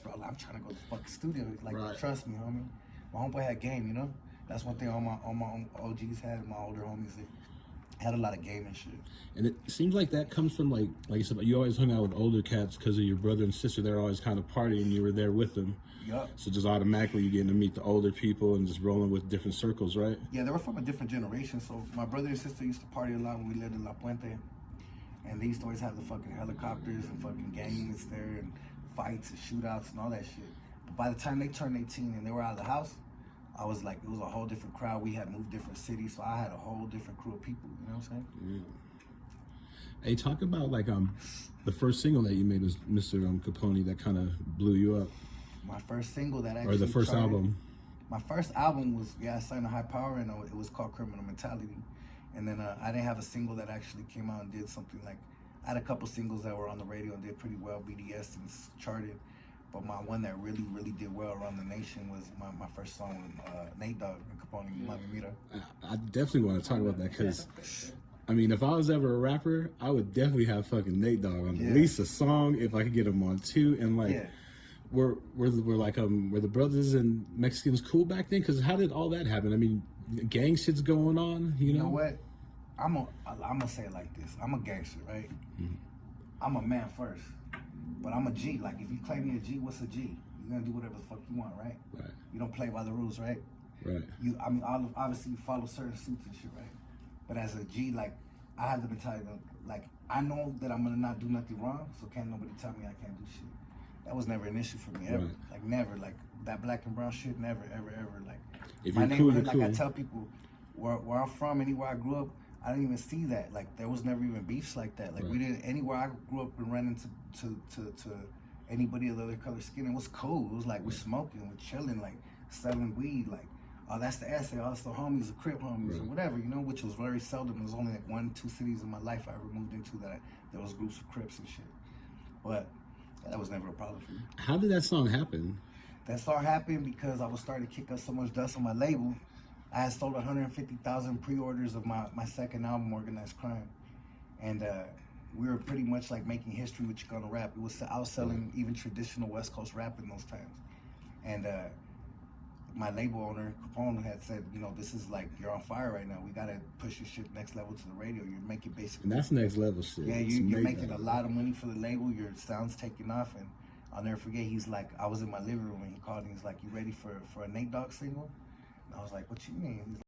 desperate. I'm trying to go to the fucking studio. Like, Right. trust me, homie. My homeboy had game, you know. That's one thing all my OGs had, my older homies. They had a lot of game and shit. And it seems like that comes from like you said, you always hung out with older cats because of your brother and sister. They're always kind of partying. You were there with them. Yup. So just automatically you getting to meet the older people and just rolling with different circles, right? Yeah, they were from a different generation. So my brother and sister used to party a lot when we lived in La Puente. And they used to always have the fucking helicopters and fucking gang units there and fights and shootouts and all that shit. But by the time they turned 18 and they were out of the house, I was like, it was a whole different crowd. We had moved different cities, so I had a whole different crew of people. You know what I'm saying? Yeah. Hey, talk about like the first single that you made was Mr. Capone that kind of blew you up. My first single that actually or the first charted, album. My first album was I signed a High Power, and it was called Criminal Mentality. And then I didn't have a single that actually came out and did something like. I had a couple singles that were on the radio and did pretty well, BDS and charted. But my one that really, really did well around the nation was my first song, Nate Dogg and Capone, Mami Mira. I definitely want to talk about that because, I mean, if I was ever a rapper, I would definitely have fucking Nate Dogg on at least a song if I could get him on two. And like, were the brothers and Mexicans cool back then? Because how did all that happen? I mean, gang shit's going on, you know? You know what? I'm gonna say it like this. I'm a gangster, right? Mm-hmm. I'm a man first. But I'm a G. Like, if you claim me a G, what's a G? You're gonna do whatever the fuck you want, right? Right. You don't play by the rules, right? Right. Obviously you follow certain suits and shit, right? But as a G, like, I have the mentality of, like, I know that I'm gonna not do nothing wrong, so can't nobody tell me I can't do shit. That was never an issue for me, ever. Right. Like, never. Like, that black and brown shit, never, ever, ever. Like, if my neighborhood, cool, like, I tell people, where I'm from, anywhere I grew up, I didn't even see that. Like, there was never even beefs like that. Like, we didn't, anywhere I grew up and ran into to anybody of the other color skin, it was cool. It was like, we're smoking, we're chilling, like, selling weed, like, oh, that's the essay, oh, that's the homies, the crib homies, or whatever, you know, which was very seldom. There was only like 1-2 cities in my life I ever moved into that there was groups of Crips and shit. But that was never a problem for me. How did that song happen? That song happened because I was starting to kick up so much dust on my label. I had sold 150,000 pre-orders of my second album, Organized Crime. And we were pretty much like making history with Chicano rap. It was outselling even traditional West Coast rap in those times. And my label owner, Capone, had said, you know, this is like, you're on fire right now. We got to push your shit next level to the radio. You're making basically... And that's next level shit. Yeah, you're making a lot of money for the label. Your sound's taking off. And I'll never forget, he's like, I was in my living room and he called me. He's like, you ready for a Nate Dogg single? And I was like, what you mean? He's